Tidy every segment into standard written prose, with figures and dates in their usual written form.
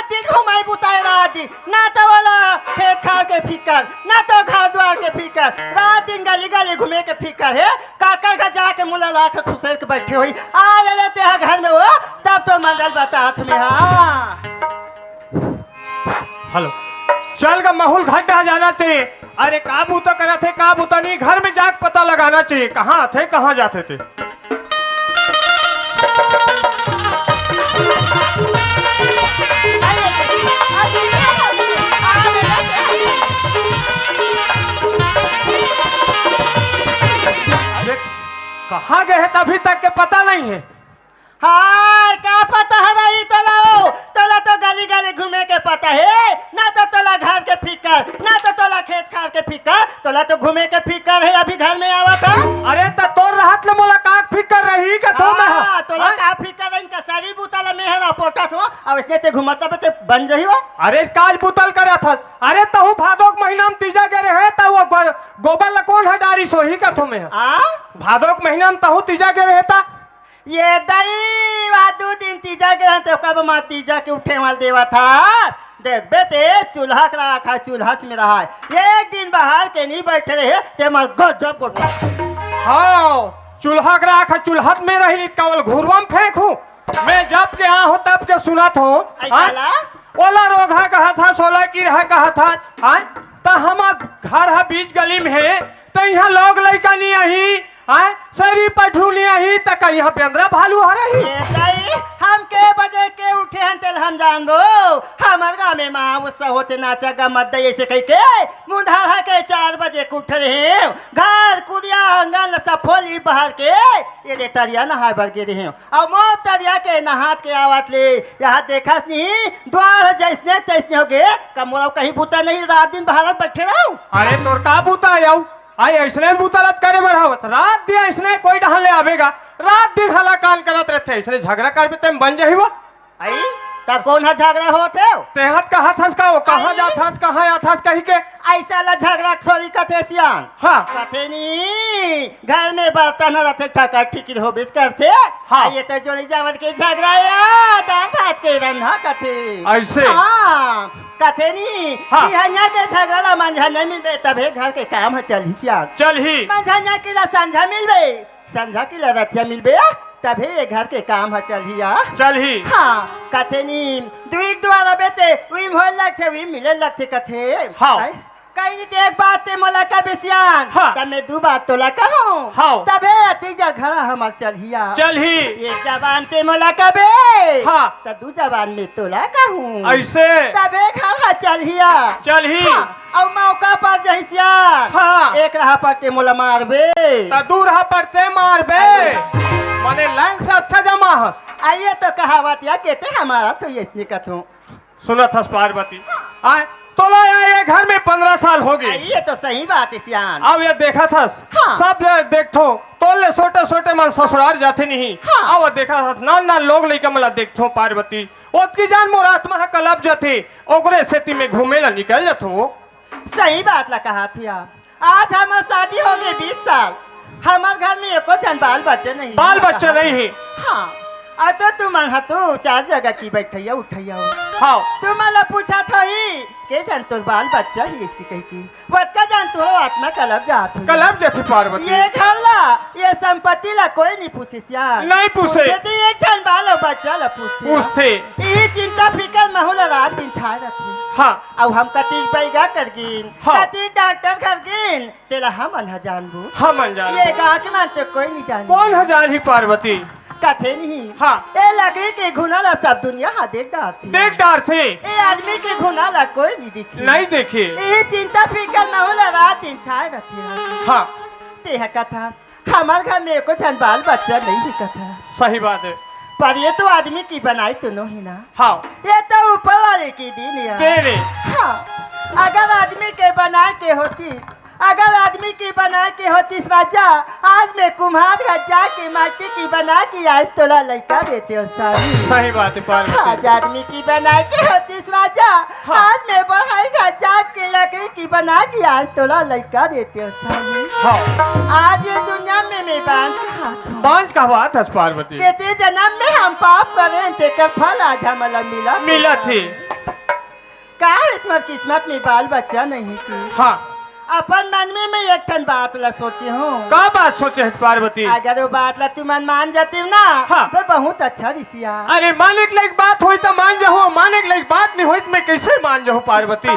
रात दिन घुमाई बुताई रात दिन ना तो वाला खेत खार के फिकर ना तो घर द्वार के फिकर रात दिन गली गली घूमे के फिकर है काका का जाके मुला ला के खुशे के बैठे हुई आ ले लेते हैं घर में वो तब तो मंगल बता तुम्हें। हाँ हेलो चल का माहौल घाटा जाना चाहिए। अरे का बूता करा थे का बूता नहीं घर में जाके पता लगाना चाहिए कहाँ थे कहाँ जाते थे। अरे कहाँ गए अभी तक के पता नहीं है। हाँ क्या पता है रही तोला तोला तो गली गली घूमे के पता है ना तो तोला घर के फिकर ना तो तोला खेत खार के फिकर तोला तो घूमे के फिकर है अभी घर में आवा था। अरे तो तोर राहत ले मुलाकात फिकर रही का तो मैं तोला का फिकर रही का सारी बुतला में है ना पोटा तो अब इसने ते घुमाता बते बन जही वो। अरे काज बुतल करे था। अरे तहु भादोक महीना में तीजा के रहे त वो गोबर ला कौन हटारी सोही का तो मैं भादोक महीना में तहु तीजा के रहता ये दई वादू दिन तीजा के तो कब मां तीजा के उठे वाल देवा था देख बेटे चूल्हा का रखा चूल्हा में रहा है एक दिन बाहर के नहीं बैठे रहे ते मर गजब को। हाँ चूल्हा का रखा चूल्हा में रही केवल घुरवा में फेंकू मैं जब के यहाँ हो तब के सुना था ओला रोगा कहा था 16 की रहा कहा था तो हमार घर है बीच गली में है तो यहाँ लोग लड़का नहीं आई सरी पठरूनी आई तक यहाँ पे अंदर भालू आ रही हम के बजे के उठे हैं तेल हम जानबो हमार गाँव में माँ उत्सव होते नाचा गा मत ऐसे कह के मुंधा के 4 बजे के उठ रहे हैं घर कुदिया आंगन सफोली बाहर के ये तरिया नहा भर के रहे और मोर तरिया के नहात के आवाज ले यहाँ देखा नहीं द्वार जैसने तैसने हो गए कमोरा कहीं बूता नहीं रात दिन बाहर बैठे रहूं। अरे तोर का बूता आऊ आई ऐसने बुतलत करे बरावत रात दिन ऐसने कोई ढहल ले आवेगा रात दिन हला कान करत रहते ऐसने झगड़ा कर भी तुम बन जाही वो आई ता कौन है झगड़ा होते हो तेहत कहा थस का वो कहां जा थस कहां आ थस कही के ऐसा ला झगड़ा थोड़ी कथे सियान हां कथे नी घर में बर्तन रहते टका ठीक हो बेच करते हाँ। ये तो जोली जावत के झगड़ा या दाल भात के रंधा कथे ऐसे हां कथे नी हाँ। बिहनिया के झगड़ा मंझा नहीं मिलबे तबे घर के काम है चल सियान चल ही मंझा के ला संझा मिलबे संझा के ला रतिया मिलबे तभी ये घर के काम है चल ही हाँ कथे नी दुई द्वारा बेटे वी मोल लगते वी मिले लगते कथे हाँ। कहीं देख बात ते मोला का बेसियान हाँ। तब मैं दो बात तोला कहूँ हाँ। तबे तीजा घर हमार चल ही ये जबान ते मोला कबे हाँ। तब दू जबान में तोला कहूँ ऐसे तबे घर चल ही और मौका पर जहिसियान हाँ। एक रहा पर ते मोला मारबे दूर रहा पड़ते मार बे माने लाइन से अच्छा जमा है। आइए तो कहावत या कहते हमारा तो ये कथू सुना था पार्वती आए तो लो यार ये घर में 15 साल हो गए ये तो सही बात है सियान अब ये देखा था हाँ। सब देखो तोले छोटे छोटे मन ससुराल जाते नहीं हाँ। अब देखा था ना लोग लेके मला देखो पार्वती उसकी जान मोर आत्मा है कलब जाते ओकरे सेती में घूमे ला निकल जातो सही बात ला कहा थी आप आज हमारी शादी हो गई 20 साल हमारे घर में एको जन बाल बच्चे नहीं बाल बच्चे नहीं है हाँ तो तुम तो 4 जगह की बैठैया उठैया हो हाँ तुम्हारा पूछा था ही के जान तो बाल बच्चा ही इसी कही की बच्चा जान तो आत्मा कलब जात हो कलब जाती पार्वती ये घर ला ये संपत्ति ला कोई नहीं पूछे सियान नहीं पूछे तो एक जन बाल और बच्चा ला पूछते ये चिंता फिकर माहौल रात दिन छा रहती हाँ अब हम कति बैगा कर गिन हाँ। कति डॉक्टर कर गिन तेरा हम अनहा जानबू हम अनजान ये गाँव के मानते कोई नहीं जान कौन हजार ही पार्वती कथे नहीं हाँ। ए लगे के घुना ला सब दुनिया हाँ देख डालती देख डार थे ए आदमी के घुना ला कोई नहीं दिखी नहीं देखे ये चिंता फिकर न होला रात दिन छाए रहती हाँ ते है कथा हमारे घर में एको जन बाल बच्चा नहीं है कथा सही बात है पर ये तो आदमी की बनाई तो नहीं ना हाँ ये तो ऊपर वाले की दी है तेरे हाँ अगर आदमी के बना के होती अगर आदमी की बना के होती राजा आज मैं कुम्हार गजा की माटी की बना के आज तोला लड़का देते हो सारी सही बात है पार्वती आज आदमी की बना के होती राजा हाँ। आज मैं बढ़ाई गजा के लकड़ी की बना के आज तोला लड़का देते हो सारी हाँ आज ये दुनिया में मैं बांझ के हाथ हूँ बांझ का बात है पार्वती कहते जन्म में हम पाप करें तेकर फल आज हमारा मिला मिला थी का किस्मत किस्मत में बाल बच्चा नहीं की। हाँ अपन मन में मैं एक ठन बात ला सोची हूँ। का बात सोचे है पार्वती? अगर वो बात ला तू मन मान जाती ना हाँ। तो बहुत अच्छा रिसिया। अरे माने के लायक बात हुई तो मान जाओ, माने के लायक बात नहीं हुई तो मैं कैसे मान जाऊँ पार्वती?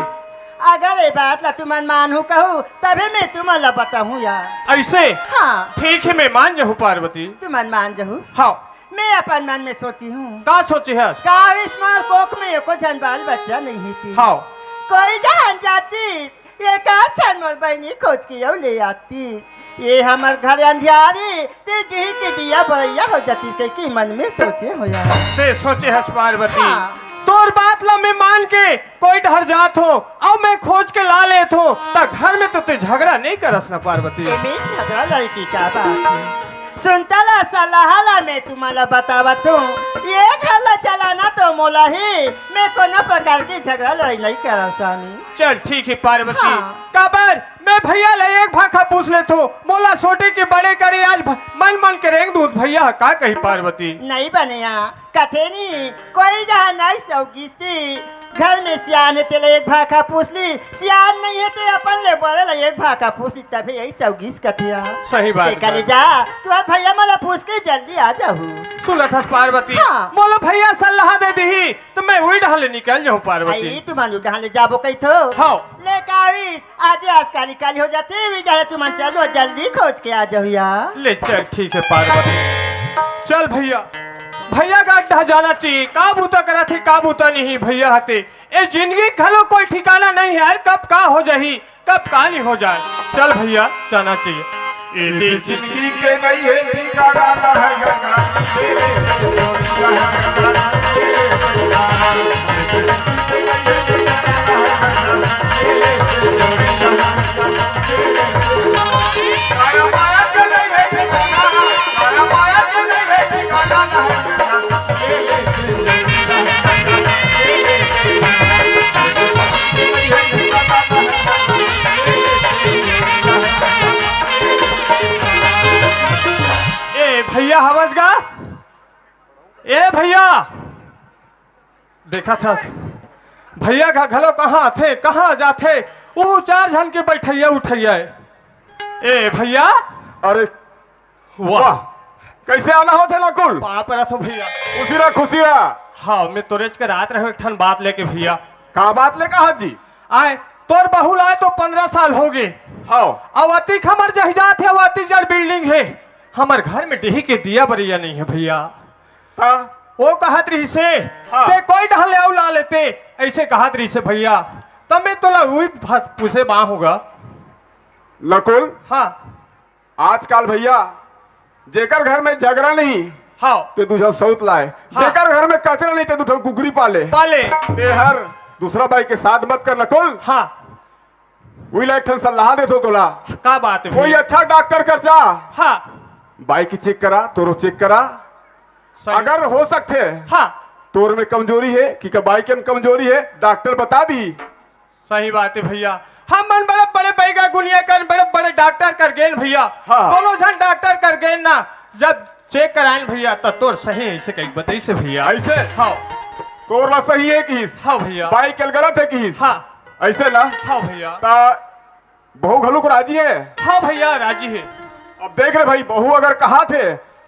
अगर ये बात ला तू मन मानू कहूँ तभी मैं तुम्हें बताऊँ यार। ऐसे? हाँ ठीक है मैं मान जाऊँ पार्वती। तू मन मान जाहू। हाँ मैं अपन मन में सोची हूँ का सोची है? का इसमें कोख में एको जन बाल बच्चा नहीं थी। हाँ कोई जान जाती ये का छन मोर बहनी खोज के यो ले आती। ये हमार घर अंधियारी ते गिही के दिया बरैया हो जाती ते की मन में सोचे हो यार। से सोचे है पार्वती। हाँ। तोर बात ला मैं मान के कोई डर जात हो अब मैं खोज के ला लेत हो तब घर में तो ते झगड़ा नहीं करस ना पार्वती। ये भी झगड़ा लड़की का बात है। सुनतला सलाहला मैं तुम्हाला बतावत हूँ ये घर चलाना तो मोला ही मैं कोनो प्रकार की झगड़ा लड़ाई नहीं करा स्वामी। चल ठीक है पार्वती। हाँ। काबर मैं भैया ले एक भाखा पूछ ले तो मोला छोटे के बड़े करे आज मन मन के रेंग दूध भैया का कही पार्वती? नहीं बनिया कथे नहीं कोई जहाँ नहीं सौगिस्ती घर में सियान है तेरे एक भाखा पूछ ली सियान नहीं है ते अपन ले बोले ला एक भाखा पूछ ली तभी यही सौगिस कथिया। सही बात करे जा तू आज भैया मला पूछ के जल्दी आ जाहू। सुनत हस पार्वती। हाँ। मोला भैया सलाह दे दी तो मैं वही ढाले निकल जाऊँ पार्वती। आई तू मानू कहाँ ले जाबो कही थो। हाँ। ले काविस आज काली काली हो जाती भी जाए तुम चलो जल्दी खोज के आ जाओ यार। ले चल ठीक है पार्वती। चल भैया भैया का अड्डा जाना चाहिए। का बूता करा थी का बूता नहीं भैया हते ये जिंदगी घलो कोई ठिकाना नहीं है यार कब का हो जाही कब का नहीं हो जाए। चल भैया जाना चाहिए। इसी जिंदगी के नहीं है ठिकाना ना है गंगा माया माया के नहीं है ठिकाना, माया माया के नहीं है ठिकाना ना है भैया हवस गा ए भैया देखा था भैया का घलो कहाँ थे कहाँ जाते वो चार जन के बैठैया उठैया ए भैया। अरे वाह कैसे आना होते नकुल? वहां पर तो भैया खुशिया खुशिया। हाँ मैं तोरेज के रात रहे ठन बात लेके भैया। का बात ले कहा जी? आए तोर बहू लाए तो 15 साल हो गए। हाँ अवती खमर जहिजात है अवती जड़ बिल्डिंग है हमार घर में डेही के दिया बरिया नहीं है भैया। हाँ वो कहत रही से हाँ। ते कोई ढल ले ला लेते ऐसे कहत रही से भैया तब मैं तोला वही पूछे बा होगा। नकुल हाँ आजकल भैया जेकर घर में झगड़ा नहीं हाँ ते दूसरा सौत लाए। हाँ। जेकर घर में कचरा नहीं ते दूसरा कुकरी पाले। पाले ते हर दूसरा भाई के साथ मत कर नकुल। हाँ वही लाइक ठन सलाह दे तो तोला का बात है कोई भैया? अच्छा डॉक्टर कर जा। हाँ बाइक चेक करा तोरो चेक करा सही। अगर हो सकते हाँ तोर में कमजोरी है कि बाइक में कमजोरी है डॉक्टर बता दी। सही बात है भैया। हम मन बड़े बड़े बैगा गुनिया कर बड़े बड़े डॉक्टर कर गए भैया। हाँ। दोनों जन डॉक्टर कर गए ना जब चेक कराए भैया तो तोर सही ऐसे कहीं बताई से भैया। ऐसे हाँ तोर ला सही है कि हाँ भैया। बाइक गलत है कि हाँ ऐसे ना हाँ भैया। ता बहू घलू को राजी है। हाँ भैया राजी है। अब देख रहे भाई बहू अगर कहा थे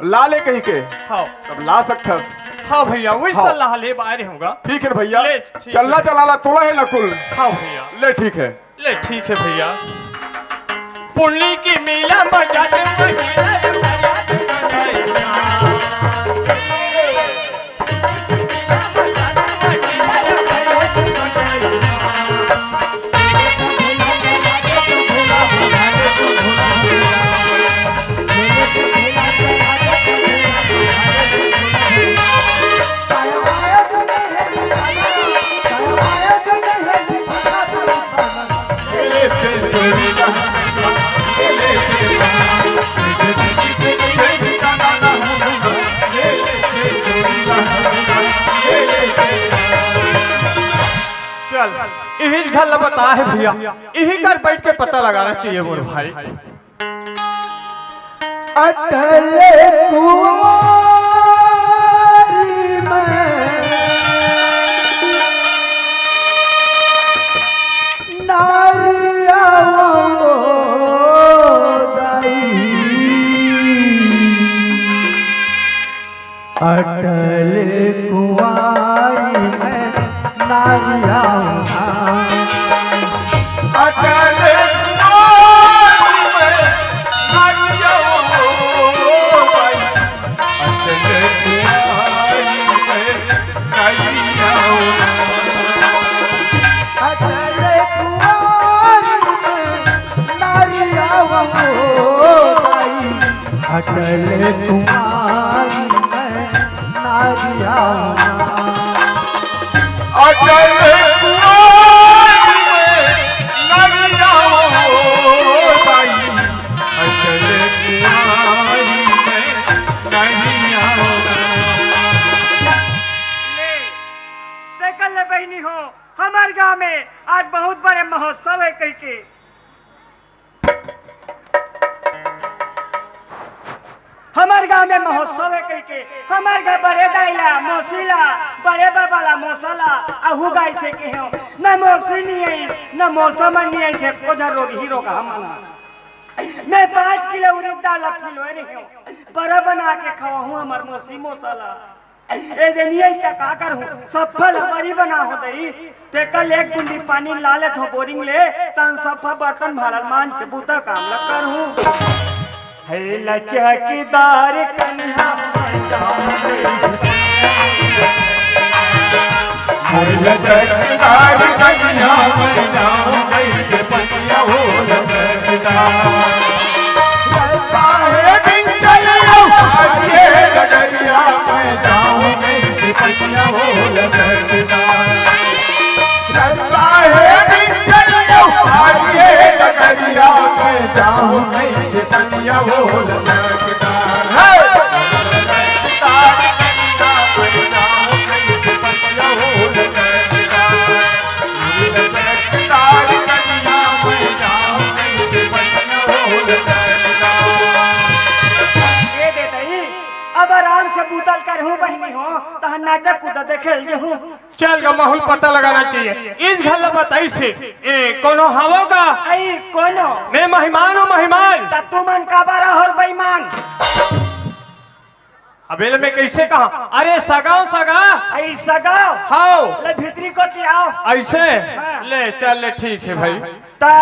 ला ले कहीं के हाँ तब ला सकता। हाँ भैया वही हाँ। सलाह ले बाहर होगा। ठीक है भैया ले, ठीक चलना है। चलाना तोला है नकुल। हाँ भैया ले ठीक है। ले ठीक है भैया। पुण्य की मेला बजाते चल यही घर बता है भैया यही कर बैठ के पता लगाना चाहिए बोल भाई। अटल कुंवारी में अटल कुमारी में नारिया हो भाई अटल कुमारी में नारिया हो अटल कुमारी में नारिया हो भाई अटल कुमारी में नारिया अटल कुमारी में नारिया हो भाई अटल कुमारी में नारिया हो ले देखल ले बहनी हो हमारे गांव में आज बहुत बड़े महोत्सव है कह के हमारे गांव में महोत्सव है कह के हमारे घर बड़े दाइला मौसीला बड़े बाबाला मौसला आहू गाय से के हो न मौसी नहीं आई न मौसम नहीं आई से को रोग हीरो का हम मैं 5 किलो उड़द दाल किलो रही हूँ बड़ा बना के खवा हूँ हमार मौसी मौसला ए जनिए का का कर हूँ सफल हमारी बना हो दई ते कल एक गुंडी पानी ला ले थो बोरिंग ले तन सफा बर्तन भारत मांझ के बूता काम लग कर हूँ है लचकीदार कन्हा लचकदार कन्या मैं जाऊं कैसे पतिया हो लचकदार काहे दिन चले आज ये गडरिया मैं जाऊं कैसे पतिया हो लचकदार काहे दिन चले आज ये गडरिया मैं जाऊं कैसे पतिया हो लचकदार है लचकदार कन्या मैं जाऊं कैसे पतिया हो लचकदार लचकदार कन्या मैं जाऊं कैसे पतिया हो लचकदार ये दे दई अब आराम से बूतल कर हूँ बहनी हो तो नाचा कूदा देखे हूँ चल का माहौल पता लगाना चाहिए इस घर बताई से ए कोनो हवो का आई कोनो मैं मेहमान हूँ मेहमान त तू मन का बारा और बेईमान अबेल में कैसे कहा अरे सगाओ सगा आई सगाओ हाओ ले भीतरी को तियाओ ऐसे ले चल ले ठीक है भाई ता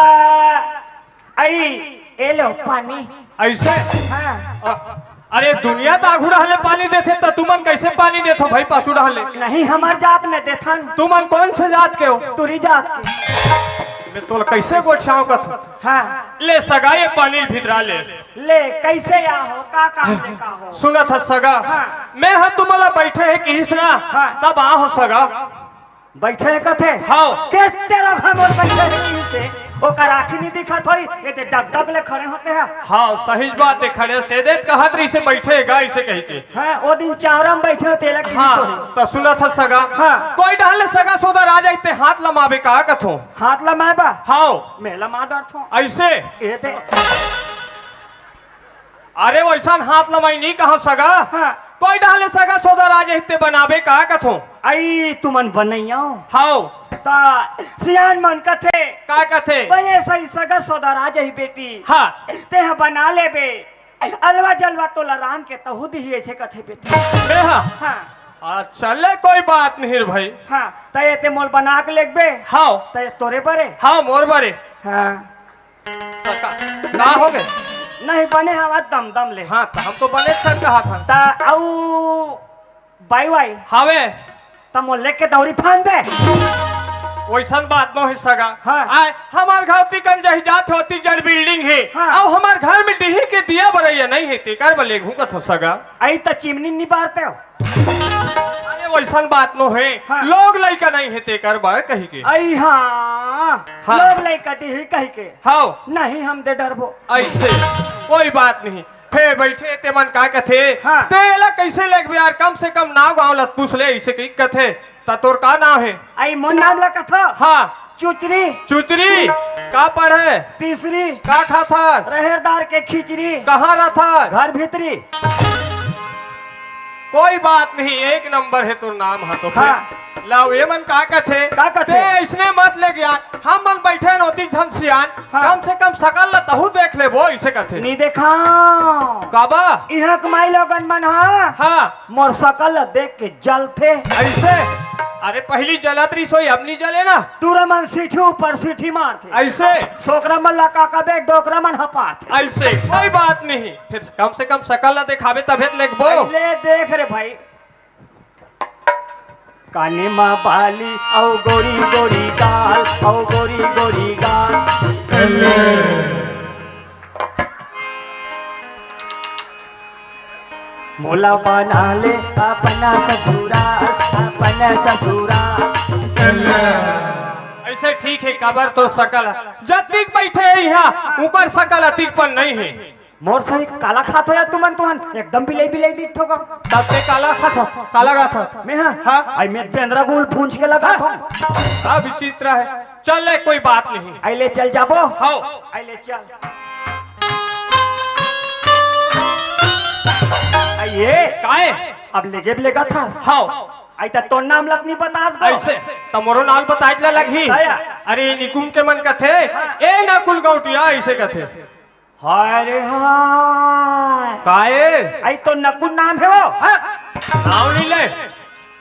आई ए लो पानी ऐसे हाँ अरे दुनिया तो आघू रहले पानी देते तो तुमन कैसे पानी देथो भाई पाछू रहले नहीं हमार जात में देथन तुमन कौन से जात के हो तुरी जात के मैं तोल कैसे गोछाओ कथ हाँ ले सगाए पानी भितरा ले ले कैसे आ हो का काम ले का हो सुना था सगा हाँ। मैं हम तुम्हारा बैठे है कि हिसना हाँ। तब आ हो सगा बैठे कथे हाँ। केते लोग हम और बैठे हैं नीचे ओकर आँखी नहीं दिखत होई ये ते डग डग ले खड़े होते हैं हाँ सही बात है खड़े सेदेत कहत रही से बैठे गा इसे कह के हाँ वो दिन चावरम बैठे होते लगे हाँ तो सुना था सगा हाँ। कोई डाले सगा सोदा आ जाते हाथ लमावे का कथो हाथ लमाए बा हाँ मैं लमा डर थो ऐसे ये ते अरे वैसा हाथ लमाई नहीं कहा सगा हाँ कोई डाले सगा सोदा आ जाते बनावे का कथो आई तुमन बनैया हाँ ता सियान मन कथे का कथे बने सही सगा सोदर आ जाई बेटी हाँ ते हा बना ले बे अलवा जलवा तो लराम के तहु दी ऐसे कथे बेटी मैं हाँ हाँ चले कोई बात नहीं भाई हाँ तय ते मोल बना के लेक बे हाँ तय तोरे बरे हाँ मोर बारे हाँ का हो गए नहीं बने हवा दम दम ले हाँ तो हम तो बने सर कहा था ता आउ बाई वाई हावे ता मोल लेके दौरी फान दे वैसा बात न है सगा हाँ। आए हमार घर तिकन जही जात होती जड़ बिल्डिंग है हाँ। अब हमार घर में दिही के दिया बरैया नहीं है तेकर बले घूकत हो सगा आई ता चिमनी नहीं बारते हो अरे वैसा बात न है हाँ। लोग लइका नहीं है तेकर बार कही के आई हाँ हाँ। लोग लइका दी ही कह के हाँ नहीं हम दे डरबो ऐसे कोई बात नहीं फे बैठे ते मन का कथे हाँ। तेला कैसे लग यार कम से कम नाव गाँव लत पूछ ले ऐसे कही कथे ता तोर का नाम है आई मोन नाम लगा था हाँ चुचरी चुचरी का पढ़े तीसरी का खा था रहेदार के खिचड़ी कहाँ रहा था घर भीतरी कोई बात नहीं एक नंबर है तो नाम है तो हाँ। लाओ ये मन का कथे का कथे? ते इसने मत ले गया हम मन बैठे नोती धन सियान हाँ। कम से कम सकल ल तहु देख ले वो इसे कथे नहीं देखा काबा यहाँ कमाई लोगन मन हा हाँ मोर सकल देख के जलते ऐसे अरे पहली जलत रही सोई अब नहीं जले ना। तूरा मन सीठी ऊपर सीठी मारते ऐसे छोकरा मन ला काका बे डोकरा मन हपाते ऐसे कोई बात नहीं, फिर कम से कम शकल ला दिखावे तबे तो लिखबो। ले देख रे भाई काने माँ बाली औ गोरी गोरी गाल औ गोरी गोरी गाल मोला बना ले अपना ससुरा ऐसे ठीक है, कबर तो शकल जतिक बैठे है यहाँ ऊपर शकल अतिक पर नहीं है। मोर सही काला खात हो या तुमन तुहन एकदम बिलाई बिलाई दिख होगा तब से काला था मैं हाँ हाँ? आई मैं पेंद्रा गुल पूंछ के लगा था अब विचित्र है। चल ले कोई बात नहीं। आइले चल जाबो हाँ आइले चल आइए काहे अब लेगा था हाँ आई तो तोर नाम लग नहीं बता ऐसे तमोरो नाल बताइला लगी। आया। अरे निकुम के मन कथे ए ना कुल गौटिया ऐसे कथे हाय रे हाय काहे आई तो नकुल नाम है वो नाम नहीं ले।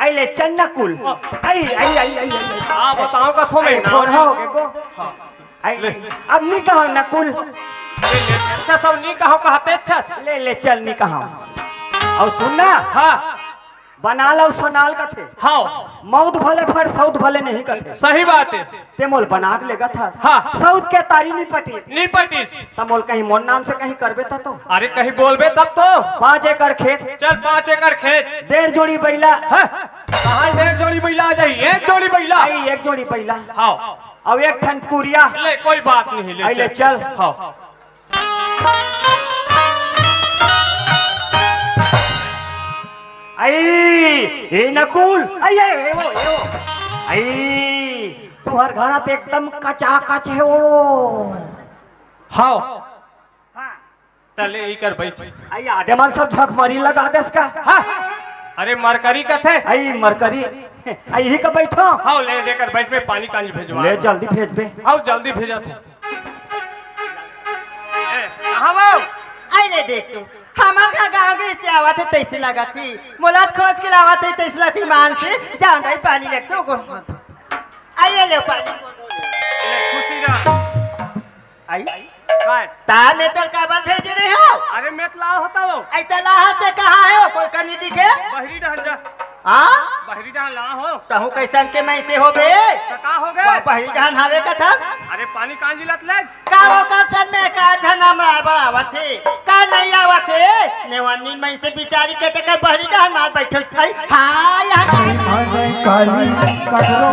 आई ले चल नकुल आई आई आई आई हाँ बताओ कथो में नाम थोड़ा हो गए गो आई ले। अब नहीं कहा नकुल अच्छा सब नहीं कहो कहते अच्छा ले चल नहीं कहा और सुनना हाँ बना लो सोनाल का थे हाँ मौत भले फर सऊद भले नहीं करते सही बात है। ते मोल बना के लेगा था हाँ। सऊद के तारी नहीं पटी नहीं पटीस तब मोल कहीं मोर नाम से कहीं करबे था तो अरे कहीं बोलबे तब तो 5 एकड़ खेत चल 5 एकड़ खेत 1.5 जोड़ी बैला कहाँ 1.5 जोड़ी बैला आ जाई 1 जोड़ी बैला आई 1 जोड़ी बैला हाँ और 1 ठन कुरिया ले कोई बात नहीं आई ले चल हाँ आई ए नकुल आई ए वो आई तुहर घर ते एकदम कचा कच है वो हाँ चले कर बैठ। आई आधे मन सब झकमरी लगा दे इसका हाँ अरे मरकरी कथे आई मरकरी आई ही का बैठो हाँ ले देकर बैठ में पानी कांजी भेजवा ले जल्दी भेज बे हाँ जल्दी भेजा तू कहाँ बाबू आइले देख तू हमार का गांव के से आवत है तैसे लगा थी मुलाद खोज के लावत है तैसे लती मान से जान दई पानी रख दो गो आइए ले पानी खुशी रहा आई काय ता में तो काबल भेज रहे हो अरे मेतला होता वो आई तला हाथ कहां है कोई कनी दिखे बहरी डहन जा हां बहरी डहन ला हो तहु कैसन के मैं से हो बे का हो गए बहरी गहन हावे का था अरे पानी कांजी लत ले का वो का सन में का धना बराबर थे का नहीं आवत है नेवानी मैं से बिचारी के टका बहरी गहन मार बैठो खाई हां यहां काली कटरो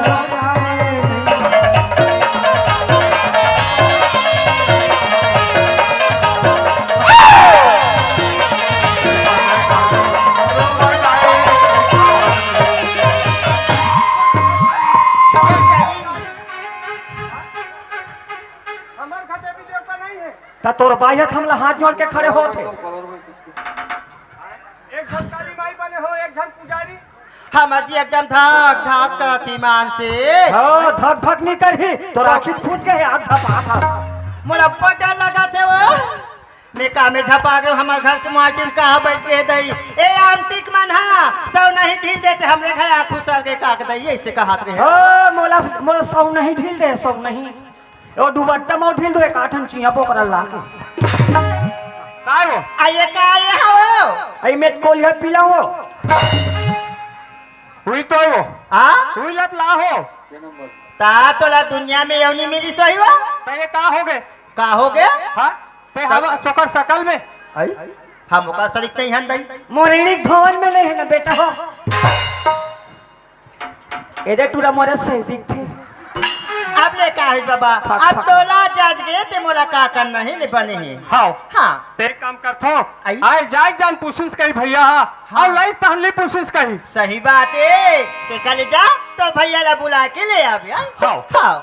बनाए ता तोर बाहर हमला हाथ जोड़ के खड़े होते एक झन काली माई बने हो एक झन पुजारी हम जी एकदम धक धक करती मान से हां धक धक नहीं करही तोर आखिर फूट गए आग धपा था मोला पटा लगा थे वो मैं का में झपा गए हमारे घर के मार्टिन कहाँ बैठ के दई ए आंटिक मन हां सब नहीं ढील देते हमरे घर आंखों सर के काक दई ऐसे कहत रहे ओ मोला मोला सब नहीं ढील दे सब नहीं ओ दुबट्टा में ढील दो एक आठन चिया पोकरा ला के काय वो आइए का आइए हो आई मेट कोलिया पिला हो हुई तो वो हां हुई लत ला हो ता तोला दुनिया में यौनी मेरी सही हो ते का हो गए का हो गया हां ते हवा चोकर शकल में आई हम का सरिक नहीं हन दई मोरणी धवन में नहीं है ना बेटा हो एदे टूरा मोरे सही दिखते अब ले का है बाबा अब तोला जज गए ते मोला का करना है ले बने है हाँ हां ते काम करथो आई? आए जाए जान पूछिस कही भैया हाँ। और लाइस तहली पूछिस कही सही बात है ते कल जा तो भैया ला बुला के ले आ भैया हाँ। हां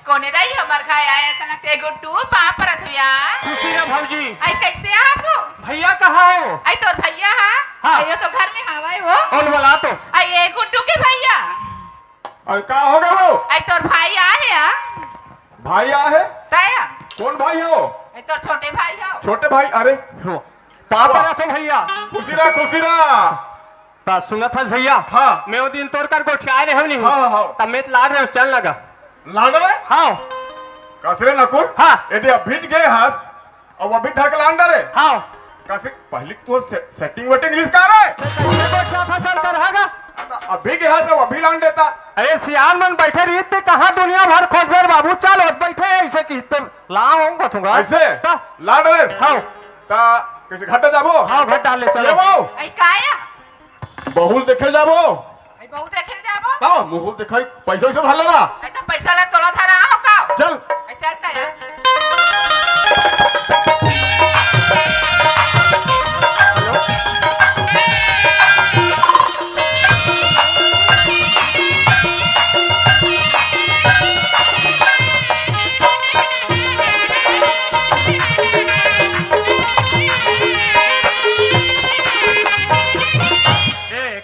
कोने दाई हमार खाए आया सनक ते गुट्टू पापरत हुआ खुशी रे भौजी आई कैसे आसो भैया कहाँ है वो आई तोर भैया हा हाँ। भैया तो घर में हवाई हो और बोला तो आई ये गुट्टू के भैया और का हो गया वो आई तोर भाई आए या भाई आ है तया कौन भाई है वो आई तोर छोटे भाई आओ छोटे भाई अरे पापा रहा भैया खुशी रहा ता सुना था भैया हाँ मैं वो दिन तोड़ कर गोठिया रहे नहीं हाँ हाँ तब मैं लाड रहे चल लगा लाड रहे हाँ कसरे नकुल हाँ यदि अभी गए हंस और वो अभी धक लांड रहे हाँ कैसे पहले तो सेटिंग वेटिंग रिस्क आ रहा है गोठिया फसल कर रहा अभी के हंस अभी लांड देता अरे सियान मन बैठे रही थे कहाँ दुनिया भर खोज फिर बाबू चल और बैठे ऐसे की लाऊंगा थूंगा ऐसे लांड रहे हाँ ता कैसे घाटे जाबो हाँ घट डाले चलो आई काया बहुल देखे जाबो आई बहुत देखे जाबो का मुहुल देखाई पैसा वैसा धाल रहा आई तो पैसा ले तोला था रहा हो का चल आई चलता है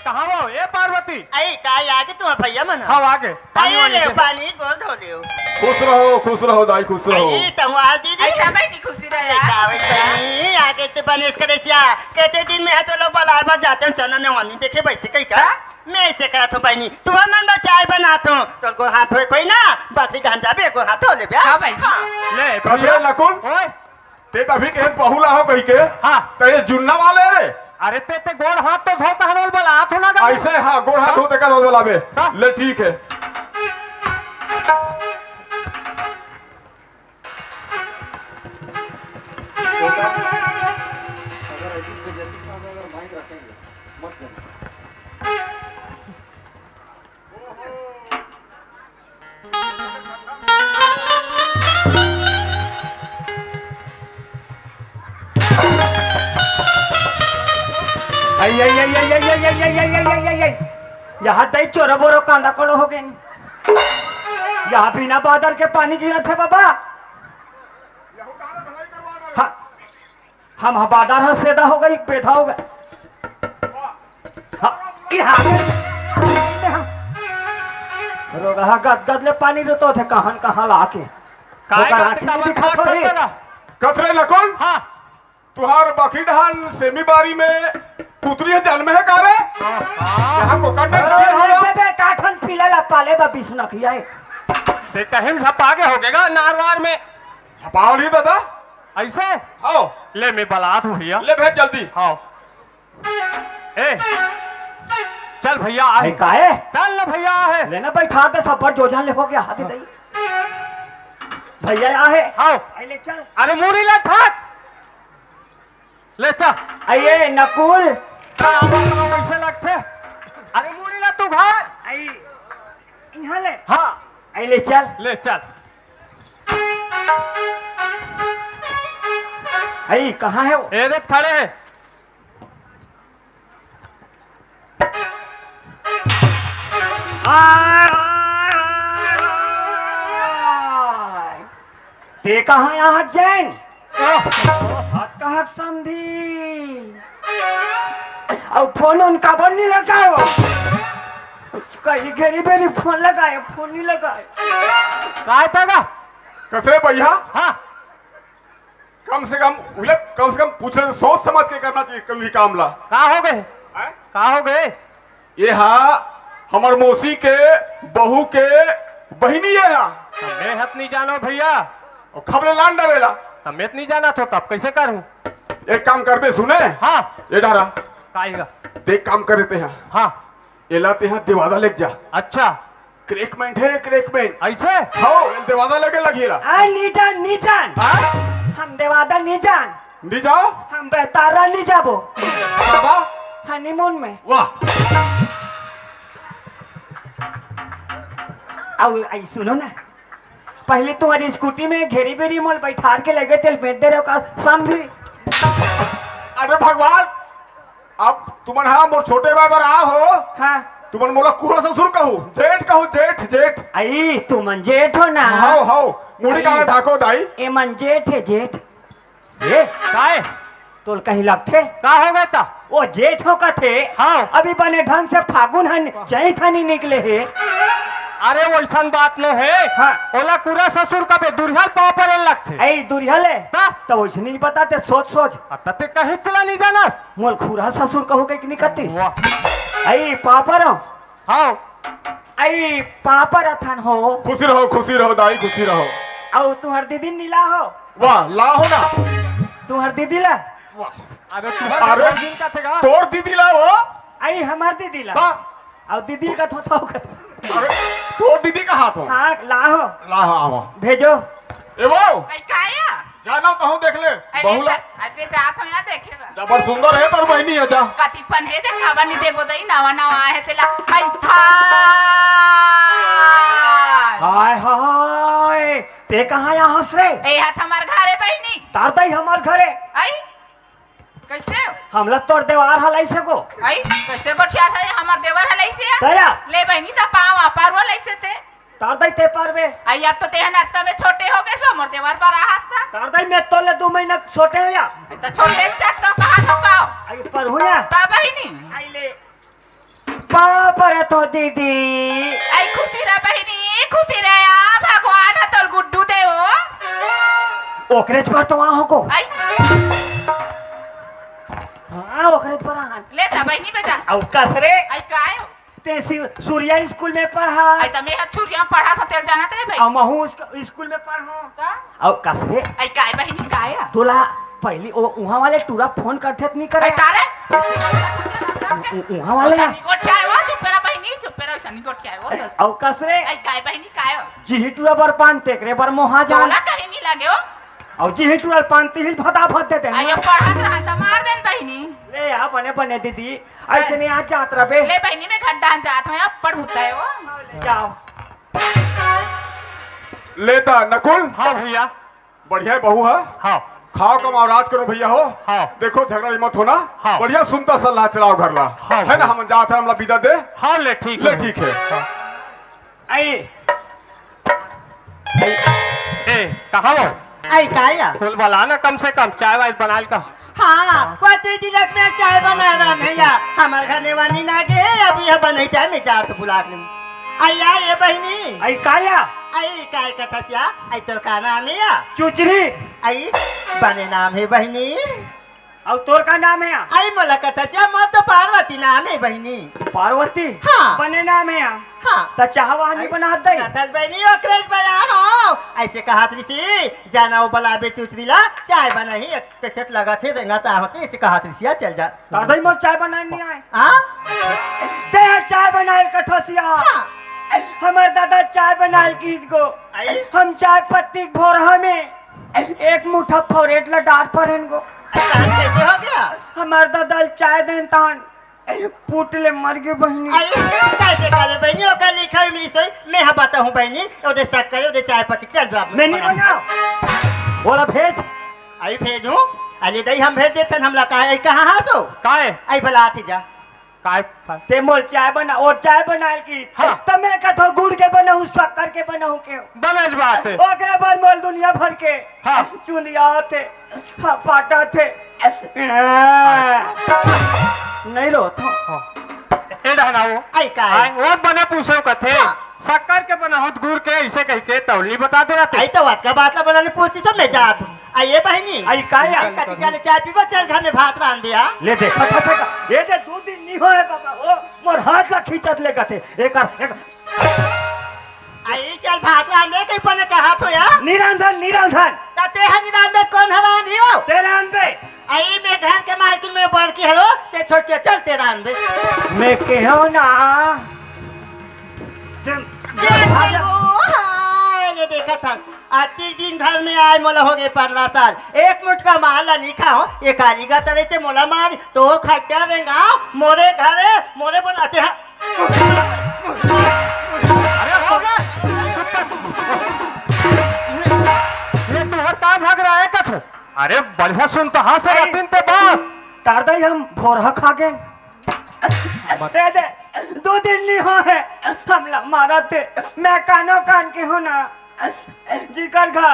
कहाँ वो ए पार्वती आई काय आगे तुम भैया मन हाँ आगे आई ले पानी गोल धो लियो खुश रहो दाई खुश रहो आई तमवा दीदी आई तब नहीं खुशी रहे यार कावत नहीं आगे ते बनेस करे सिया कहते दिन में है तो लोग बला बस जाते हैं चना ने वानी देखे वैसे कहीं का मैं ऐसे करा तो बनी तुम मन में चाय बनाता हूँ तो को हाथ होए कोई ना बकरी का जाबे को हाथ हो ले बे हाँ भाई ले कथे नकुल ओए ते तभी के बहुला हो कही के हाँ ते जुन्ना वाले रे अरे ते गोड़ हाथ तो धोता हनोल बला हाथ होना गा ऐसे हाँ गोड़ हाथ धोते कर वाला बे हाँ। ले ठीक है यहाँ दही चोरो बोरो कांदा कोलो हो गए यहाँ बिना बादल के पानी गिरा था बाबा हाँ हम बादल हाँ सेदा हो गई बेधा हो गए रोगा गद गद ले पानी रोतो थे कहाँ लाके कथरे नकुल हाँ तुहार बकरी ढान सेमी बारी में पुतरी है जन्म है कारे यहाँ को काटने काठन पिला पाले बा बिस्ना किया है ते कहीं झपा के हो गएगा नारवार में छपाव नहीं दादा ऐसे हाँ ले मैं बलात हूँ भैया ले भेज जल्दी हाँ ए चल भैया आए का है चल ना भैया है लेना बैठा दे सब पर जोजान ले हो गया हाथी दई भैया आहे हाँ ले चल अरे मुरी ले ठाक ले चल आइए नकुल कैसे लगते अरे मुरी ले तू घर आई यहाँ ले हाँ आई ले चल ले चल आई कहाँ है वो ए देख खड़े हैं ते कहाँ यहाँ जैन कहाँ समझी अब फोन उनका पर नहीं लगाओ कहीं घेरी बेरी फोन लगाए फोन नहीं लगाए काय तगा कसरे भैया हाँ कम से कम पूछे सोच समझ के करना चाहिए कभी भी काम ला कहाँ हो गए हैं? कहाँ हो गए ये हाँ हमार मौसी के बहू के बहिनी है यहाँ मैं हत नहीं जानो भैया और खबरे लान डरेला मैं नहीं जाना तो तब कैसे करूं एक काम कर दे सुने हाँ ये डारा काएगा देख काम कर देते हैं हाँ ये लाते हैं दिवादा लेके जा अच्छा क्रेकमेंट है क्रेकमेंट ऐसे हाँ ये दिवादा लेके लगिएला नीजान हम देवादा नीजान नी जाओ हम बेतारा नहीं जाबो बाबा हनीमून में वाह अब आई सुनो ना पहले तुम्हारी स्कूटी में घेरी बेरी मोल बैठा के लगे तेल बेच दे रहे का समझी अरे भगवान अब तुमन हाँ मोर छोटे बाबा रहा हो हाँ तुमन मोला कुरा ससुर कहू जेठ जेठ आई तू मन जेठ हो ना हाउ हाउ मुड़ी का ढाको दाई ए मन जेठ है जेठ ये काए तोल कहीं लगते का हो गया था वो जेठ हो का थे हाँ। अभी बने ढंग से फागुन हन चैत हनी निकले है अरे वैसन बात न है। हाँ। ओला पूरा ससुर का बे दुरिहल पाव पर लगते। ऐ दुरिहले ता? तो वैसे नहीं बताते सोच सोच तते कहीं चला नहीं जाना। मोल खुरा ससुर कहू के नहीं करती वाह। ऐ पापर हाँ। ऐ पापर अथन हो खुशी रहो दाई, खुशी रहो। और तुम्हार दीदी नीला हो वाह लाओ ना। तुम्हार दीदी ला अरे अरे दिन का थेगा। तोर दीदी लाओ। ऐ हमार दीदी ला हाँ। और दीदी का थोथा हो अरे तोर दीदी का हाथ हो। हाँ ला हो लाओ आओ। भेजो ए वो भाई काया जाना कहूँ देख ले बहुला अरे जात हो यहाँ देखेगा जबर सुंदर है पर बहनी है जा। कतिपन है ते खावा नहीं देखो दई नवा नवा है तेला आई हाय हाय ते कहाँ यहाँ हंस रे ए हाथ हमार घरे बहनी तार दई हमार घरे आई कैसे हमला तोड़ देवार हलाई से को आई कैसे गोठिया था हमार देवर हलाई से दया ले बहनी ता पाव पार वो लैसे ते तार दई ते पारवे आई अब तो तेहन अत्ता में छोटे हो गए सो मोर देवर पर हंसता तार दई मैं तोले 2 महीना छोटे हो या तो छोटे चाट तो कहां तो काओ आई पर हो या ता बहनी आई ले पापर तो दीदी आई खुशी रे बहनी खुशी रे आ भगवान तोल गुड्डू दे हो ओकरेज पर तो वहां हो को आई हाँ ओकरेज पर हां ले ता बहनी बेटा औ कसरे आई कायो ते सूर्या स्कूल में पढ़ा आई त मैं छुरिया पढ़ा तो तेल जाना तेरे भाई और महू स्कूल में पढ़ो ता और कसरे आई काय बहनी काया तोला पहली वहाँ वाले टूरा फोन करते नहीं करे आई तारे वहाँ वाले सनी को चाय वो चुपेरा बहनी चुपेरा सनी को चाय वो और कसरे आई काय बहनी कायो जी टूरा बर पान तेकरे बर मोहा जान तोला कहीं नहीं लगे हो और जी टूरा पान तिल फटाफट देते आई पढ़त रहा त मार देन बहनी ले आ बने बने दीदी ऐसे नहीं आज जात रबे ले बहनी में गड्ढा जात हो अब पढ़ होता है वो जाओ लेता नकुल। हाँ भैया। बढ़िया बहू है। हाँ। खाओ कम और राज करो भैया हो। हाँ। देखो झगड़ा मत होना। हाँ। बढ़िया सुनता सलाह चलाओ घर ला। हाँ। है ना हम जाते हैं हमला विदा दे। हाँ ले ठीक ले ठीक है। आई ए कहाँ हो? आई काया फूल वाला ना कम से कम चाय वाय बना का। हाँ पति दिलक में चाय बना रहा भैया हमारे घर ने वानी ना के अभी यह बन चाय मैं जा तो बुला लूँ आई आ ये बहनी आई काया आई काय कथा सिया आई तो का नाम है या चुचरी आई बने नाम है बहनी और तोर का नाम है आई मोला कथा सिया मोर तो पार्वती नाम है बहनी पार्वती हाँ। बने नाम है हाँ तो चाहवा नहीं बना दे कथस बहनी ओकरेज बना हो ऐसे कहा ऋषि जाना वो बला बे चुचरीला चाय बना ही कैसे लगा थे रेंगाता होते ऐसे कहा ऋषिया चल जा दादा मोर चाय बनाए नहीं आए हाँ ते चाय बनाए कठसिया हाँ हमार दादा चाय बनाए कीज को आई हम चाय पत्ती भोर हमें एक मुठा फोरेट ला डार पर इनको ऐसा कैसे हो गया हमार दादा चाय देन तान पुटले मर गए बहनी आई कैसे करे बहनी ओका लिखा है मेरी सोई मैं हाँ बता हूँ बहनी ओदे शक करे ओदे चाय पत्ती चल बाप मैं नहीं बनाओ बोला भेज आई भेजूं अली दई हम भेज देते हमला कहा कहाँ हासो काय आई भला आती जा काय ते मोल चाय बना और चाय बनाए की हाँ। तब मैं कथो गुड़ के बनाऊं शक्कर के बनाऊं के बनेज बात है। ओकरे बाद मोल दुनिया भर के हाँ। चुंदिया थे हाँ, पाटा थे नहीं रो तो ए रहना वो आई का आए वो बने पूछो कथे हाँ। शक्कर के बना होत गुड़ के ऐसे कह के तौली बता दे रहते। आई तो बात का बात ला बनाने पूछती सो मैं जात हूँ आइए बहनी आई काया कति चले चाय पीबो चल घर में भात रान दिया ले देखा था ये दे 2 दिन नहीं होए बाबा ओ मोर हाथ ला खींचत ले कथे एक आई चल भात रान दे कहीं पने कहा तो या निरंधन तते है निदान में कौन हवा नहीं हो तेरे आन पे आई मैं घर के मालकिन में बढ़ की हेलो ते छोड़ के चल तेरा आन बे मैं कहो ना ये देखा था आती दिन घर में आए मोला हो गए 15 साल एक मुठ का माल नहीं खाओ ये काली का तरह से मोला मार तो खट्टा देगा मोरे घरे मोरे बनाते हैं अरे हो गया चुप ये तू हर का भाग रहा है कथो। अरे बढ़िया सुन तो हाँ से रतिन पे बात तारदाई हम भोरहा खा गए दे दे 2 दिन नहीं हो है हमला मारा थे मैं कानो कान के हो ना जिकर घा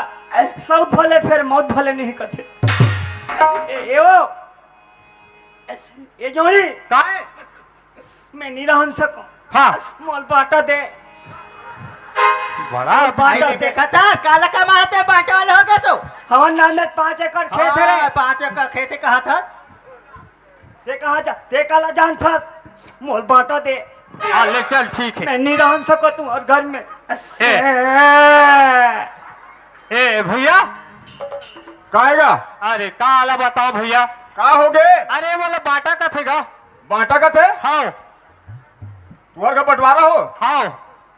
सब भले फिर मौत भले नहीं कथे ये जोड़ी काय मैं नहीं रहन सकूं हाँ मोल बाटा दे बड़ा भाई बाटा ने देखा था काला कमाते बांटे वाले हो गए सो हमारे नाम में 5 एकड़ खेत है रे। 5 एकड़ खेत कहा था ते कहाँ जा ते काला जान था मोल बाटा दे। हाँ ले चल ठीक है। मैं नहीं रह सको तू और घर में ए भैया काहेगा अरे काला बताओ भैया। का हो गए अरे बोला बाटा का थे गा। बाटा का थे हाँ तुम्हार का बंटवारा हो हाँ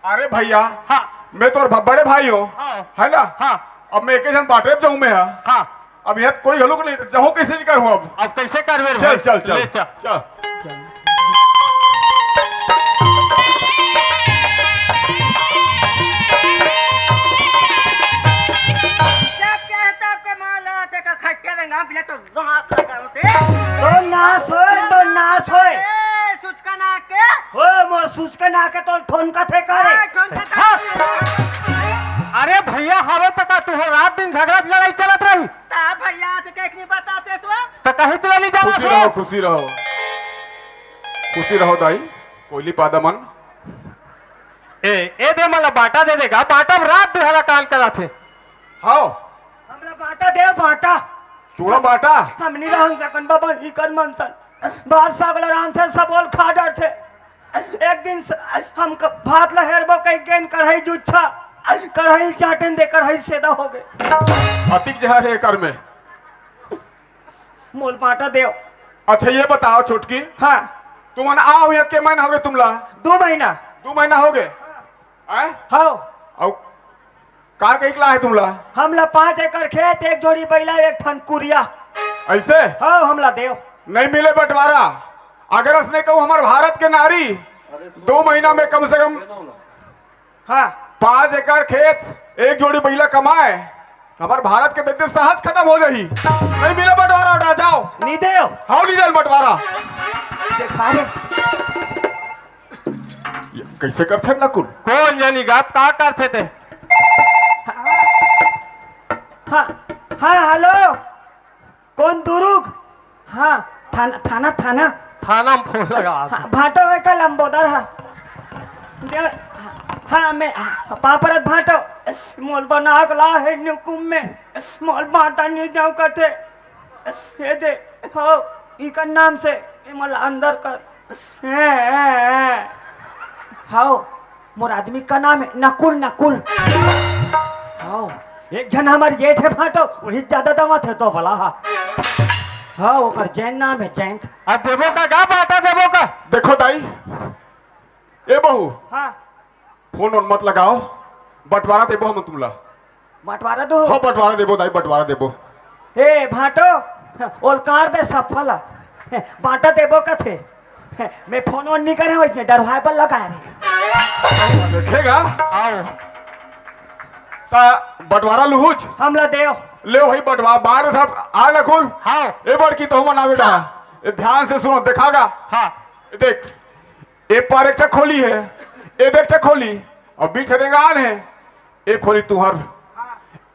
अरे भैया हाँ मैं तो बड़े भाई हो हाँ है ना हाँ अब मैं एक जन बाटे जाऊं मैं हाँ। अब यहाँ कोई हलुक नहीं जाऊं कैसे नहीं करूं अब अब कैसे करवे रे चल भाई? चल चल ले चल। चल तो नाश होए हो मोर सूचका ना के तो ठोन का थे करे। अरे भैया हवे तक तू रात दिन झगड़ा लड़ाई चलत रही तो कहीं चला नहीं जाना खुशी सो। रहो खुशी रहो खुशी रहो दाई कोयली पादा मन ए दे मला बाटा दे देगा बाटा रात दुहरा काल करा थे। हाँ हमरा बाटा दे बाटा तूड़ा बाटा हम नहीं रहन सकन बाबा ही कर मनसन बात सगल रान थे सब बोल खा डर थे। एक दिन हम भात लहरबो कई गेन कढ़ाई जुच्छा कढ़ाई चाटन दे कढ़ाई सेदा हो गए। अतिक जहर है कर में मोल बाटा दे। अच्छा ये बताओ छोटकी हाँ तुम आओ यहाँ के महीना हो गए तुमला 2 महीना 2 महीना हो गए हैं हाँ और का कहिकला है तुमला हमला 5 एकड़ खेत 1 जोड़ी बैला 1 ठन कुरिया ऐसे हाँ हमला देव नहीं मिले बंटवारा अगर उसने कहूँ हमारे भारत के नारी 2 महीना में कम से कम हाँ 5 एकड़ खेत 1 जोड़ी बैला कमाए हमारे भारत के बिजनेस सहज खत्म हो जाही नहीं मिले बंटवारा उठा जाओ नहीं देव हाउ नहीं जाए बंटवारा देखा रे ये कैसे करते हैं नकुल कौन जानी गाप का करते थे। हाँ हाँ हेलो कौन दुरुग हाँ थाना थाना थाना थाना में फोन लगा हाँ, भाटो है का लंबोदर है हाँ मैं पापरत भाटो मोल बना ला है नुकुम में मोल बाटा नहीं जाऊँ कथे ये दे हो इका नाम से ये मोल अंदर कर हाँ मोर आदमी का नाम है नकुल नकुल हाँ एक जन हमारे जेठ है भाटो वही ज्यादा दमा थे तो भला हाँ ओकर जैन नाम है जैन अब देवो का गा बाटा देवो का। देखो दाई ए बहू हाँ फोन ऑन मत लगाओ बंटवारा देबो हम तुमला बंटवारा दो हाँ बंटवारा देबो दाई बंटवारा देबो ए भाटो ओलकार दे सफल बाटा देबो का थे मैं फोन ऑन नहीं करे वैसे डरवाए पर लगा रहे देखेगा आओ ता बंटवारा लुहुज हमला देव ले भाई बंटवा बाहर साहब आ लखुल हाँ ए बार की तो मना बेटा ये ध्यान से सुनो दिखागा हाँ ये देख ए पर एक खोली है ए देख खोली और बीच रेगान है एक खोली तुहर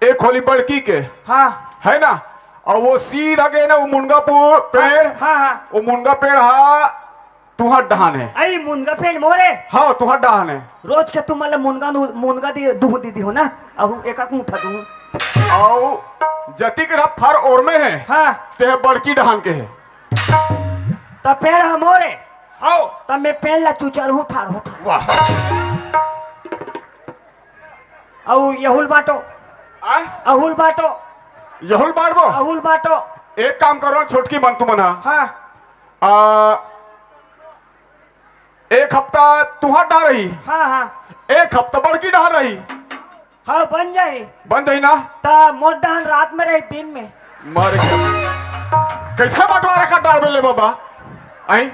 एक खोली बड़की के हाँ है ना और वो सीधा गए ना वो मुनगा पेड़ हाँ हाँ वो मुनगा पेड़ हा तुहर डहान है अरे मुनगा पेड़ मोरे हाँ तुहर डहान है रोज के तुम मतलब मुनगा दी दूह दीदी हो ना अहू एक मुठा दूह और जति के फर और में है हाँ ते बड़की डहान के है तब पेड़ है मोरे हाँ तब मैं पेड़ ला चुचर हूँ ठाड़ हूँ वाह अहू यहुल बाटो आय अहुल बाटो यहुल बाड़बो अहुल बाटो एक काम करो छोटकी मन तू मना हाँ एक हफ्ता तुहर डा रही हाँ हाँ एक हफ्ता बड़की डहा रही हाँ बन जाए बंद है ना ता मोट डहन रात में रहे दिन में मर गया कैसे बंटवारा का डाल ले बाबा आई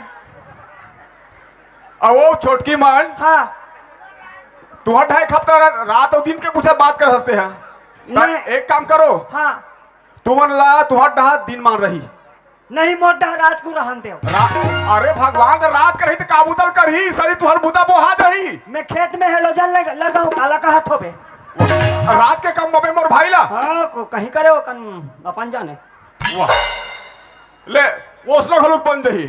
अब वो छोटकी मान हाँ तुहर ढाई हफ्ता रात और दिन के पूछा बात कर सकते हैं नहीं। एक काम करो हाँ तुमन ला तुहर डहा दिन मान रही नहीं मोट डहन रात को रहन दे अरे भगवान रात कर तो काबूतल कर ही सरी तुहर बुता बोहा दही मैं खेत में हेलोजन लगाऊं काला कहा थोबे रात के कम बबे मोर भाई ला हाँ को कहीं करे वो कन अपन जाने वाह ले वो उसने घलुक बन जही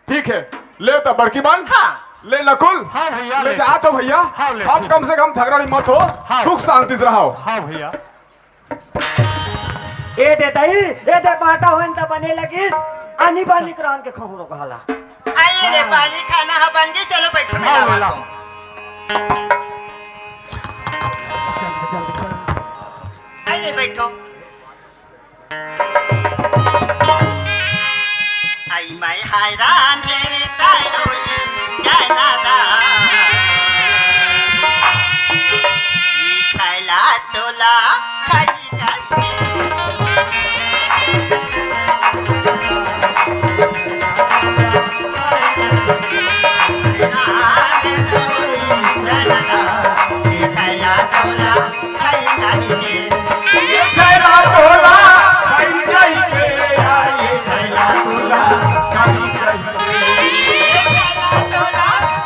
ठीक है ले तो बड़की बन ले नकुल हाँ भैया ले जा तो भैया हाँ, ले, अब ठीक। कम से कम झगड़ा मत हो हाँ। सुख शांति से रहो हाँ भैया ए दे दई ए दे बाटा होइन त बने लगिस आनी बानी करान के खहु रो कहला आइए रे पानी खाना है बन गई चलो बैठो हाँ, मेरा ला। आइए बैठो आई मैं हैरान रे तारो जाना दा ये छैला तोला खाई खाई ये छैला तोला खाई खाई के ये छैला तोला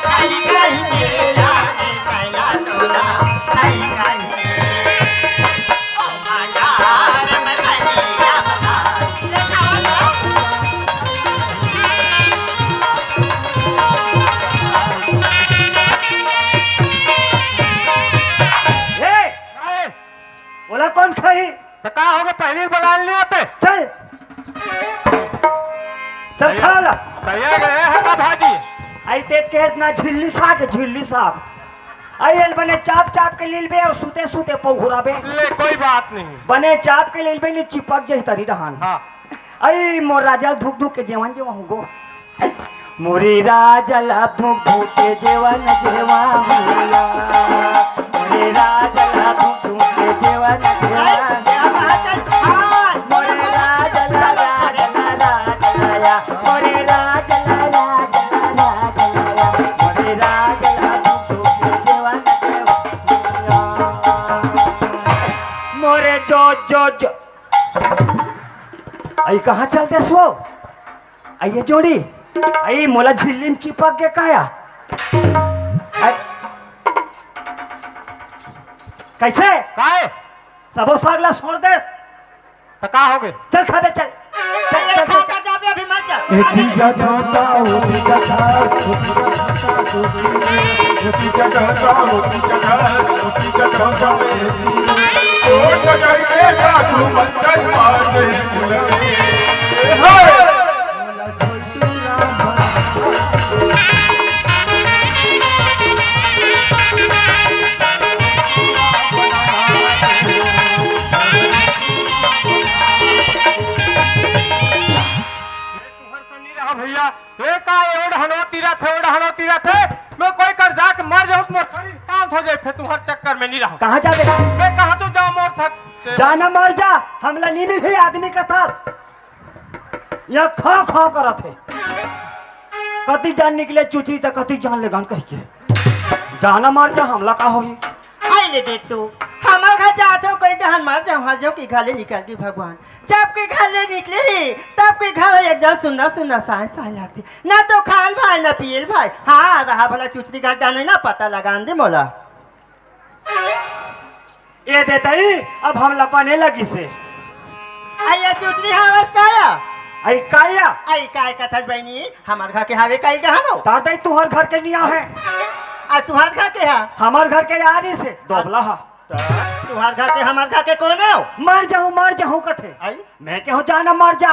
खाई खाई के ए बोला कौन खाई तो का होगा पहले ही बना नहीं आते चल चल खा ला तैयार गए हैं का भाजी आई तेत के ना झिल्ली साग आई एल बने चाप चाप के लील बे और सूते सूते पहुरा बे ले कोई बात नहीं बने चाप के लील बे ने चिपक जही तरी रहन हाँ अरे मोर राजल धुक धुक के जेवन जेवा हुगो मोरी राजल धुक धुक के जेवन जेवा हुआ मोरी राजल धुक धुक के जेवन जेवा मोरी राजल राजल राजलया मोरी राजल राजल राजलया मोरी राजल धुक धुक के जेवन जेवा मोरे जो आई कहाँ चलते सो आइए जोड़ी आई मोला झिल्ली में चिपक के काया कैसे काहे सबो सागला छोड़ दे तो का होगे चल खाबे चल चल चल चल अभी मत जा एकी जगता होती जगह होती जगह होती जगह ओ जगह के काटू मंगल मारे भैया ये का एवढ हनोती रहते मैं कोई कर जाके मर जाऊं तो मोर शरीर शांत हो जाए फिर तुम्हारे चक्कर में नहीं रहूं कहाँ जाबे मैं कहाँ तो जाऊं मोर छक जाना मर जा हमला नी मिले आदमी का था या खा खा करत है कति जान निकले चुचरी तक कति जान ले गान कह के जाना मर जा हमला का होई आई ले देख तू हमारे घर जाते हो कोई जहान मार जा वहाँ जो कि घाले निकलती भगवान जब के घाले निकले तब के घर एकदम सुंदर सुंदर साए साए लगती ना तो खाल भाई ना पियल भाई हाँ रहा भला चुचरी घाट डाले ना पता लगान दे मोला ये देतई अब हम लपाने लगी से आइया चुचरी हवस काया आई काया आई काय कथस बहनी हमारे घर के हावे काई कहानो तातई तुहर घर के निया है आ तुम्हारे घर के हा हमार घर के यारी से दोबला हा तुम्हारे घर के हमारे घर के कौन है मर जाऊं कथे आई मैं क्यों जाना मर जा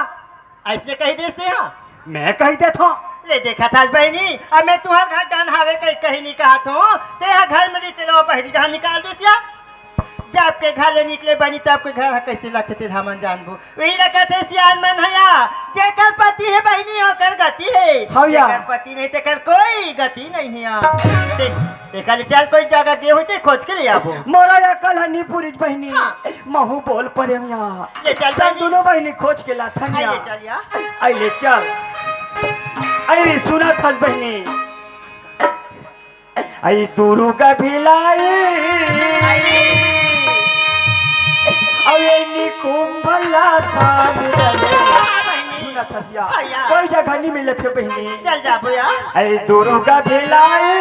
ऐसने कही देते हैं मैं कही दे था ले देखा था बहनी अब मैं तुम्हारे घर डान हावे कहीं नहीं कहा था तेरा घर में रहते लो पहली घर निकाल दे सिया जब के घर ले निकले बनी तब के घर कैसे लगते थे हमन जानबो वही लगा थे सियान मन हया जेकर पति है बहनी होकर गति है हाँ या। जेकर पति नहीं तेकर कोई गति नहीं है देखा ले चल कोई जगह गए होते खोज के ले आबो मोरा या कल हनी पूरी बहनी हाँ। महू बोल परे मिया ले चल चल बहनी। दोनों बहनी खोज के ला थनिया आइए चलिया आइले चल आई सुना थस बहनी आई दूरू का भिलाई अब ये निकुंभला साथ सुना थसिया हाँ। कोई जगह नहीं मिले थे बहनी चल जाबो यार आई दूरू का भिलाई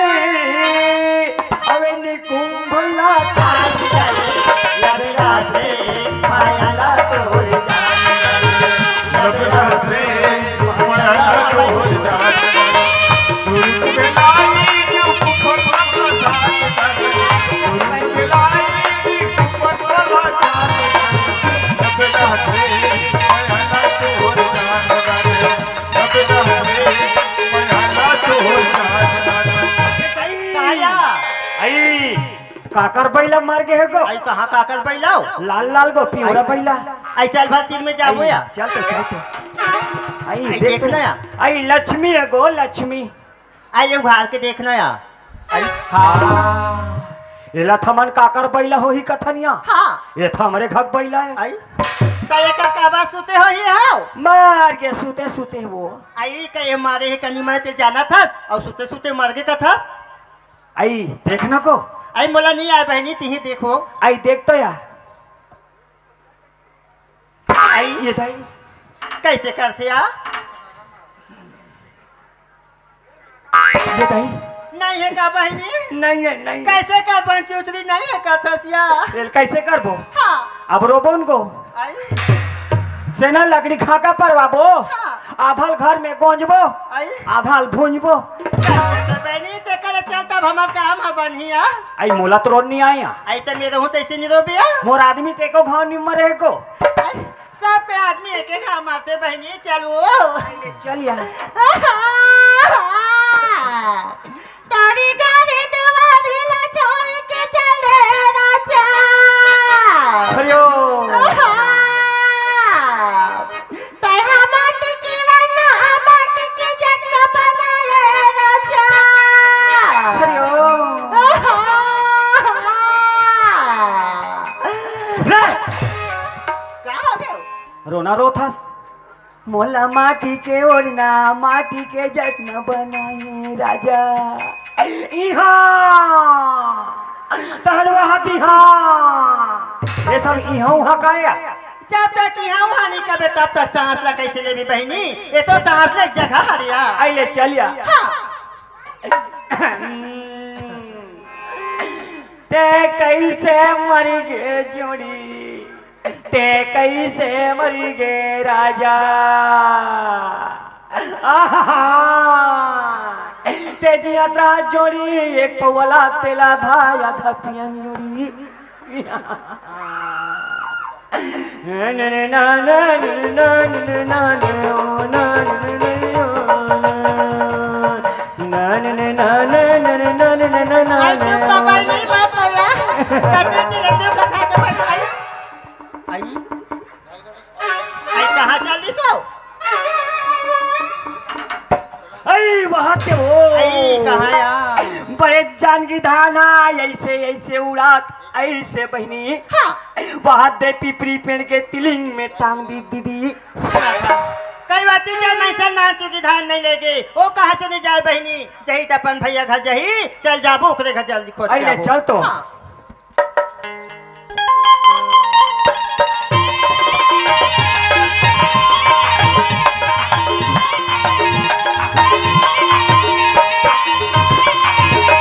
अब ये निकुंभला साथ यार रास्ते माया ला तोड़ रे माया छोड़ जा दूर पे लाई काकर बैला मार के है गो आई कहाँ काकल बैलाओ लाल लाल गो पिवरा बैला आई चल भर तीन में जाबो या चलते चलते आई आई देख देखना या आई लक्ष्मी है गो लक्ष्मी आई लोग भाग के देखना या आई हाँ एला थमन काकर बैला हो ही कथनिया हाँ ये था हमारे घर बैला है आई कहे का काबा सुते हो ही हाओ मार के सूते सूते वो आई कहे मारे है कनी मैं तेल जाना था और सुते सुते मर के कथा आई देखना को आई मोला नहीं आए बहनी तिही देखो आई देख तो यार आई ये था कैसे करते या ये था नहीं है का बहनी नहीं है नहीं है। कैसे कर पंचूचरी नहीं है कथसिया तेल कैसे करबो हाँ अब रोबोन को आई सेना लकड़ी खाका परवाबो हाँ। आधल घर में गोंजबो आई आधल भूंजबो कैसे बहनी ते करे चलता हमार काम है बनिया आई मोला तो रोड नहीं आया आई तो मेरे हूँ तैसे नहीं रोबिया मोर आदमी ते को घाव निमर है को आई, सबके आदमी एक एक घाव मारते बहनी चलो चल यार तारी गाड़ी तुम्हारी ला छोड़ के चले राजा हरियो तय हमारे जीवन हमारे के जगह बनाए राजा हरियो क्या हो गया रोना रोथस मोला माटी के ओढ़ना माटी के जश्न बनाए राजा इहा तहरवा हाथी हाँ ये सब इहा उहा काया जब तक यहाँ वहाँ नहीं कबे तब तक सांस ला कैसे ले भी बहनी ये तो सांस ले एक जगह हरिया आइले चलिया ते कैसे मर गे जोड़ी ते कैसे मर गे राजा आहा ते जियात्रा जोड़ी एक पवला तेला भाया धपियन जोड़ी आई तू कबाई नहीं बात होया कटे तेरे तू कथा के बैठ आई आई कहाँ चल दी सो आई वहाँ के वो आई कहाँ या बड़े जान की धाना ऐसे ऐसे उड़ात ऐसे बहनी वहाँ दे पिपरी पेड़ के तिलिंग में टांग दी दीदी कई बात चल मैं चल ना चुकी धान नहीं लेगे वो कहाँ चली जाए बहनी जही तपन भैया घर जही चल जाबो ओकरे घर जल्दी खोज अरे चल तो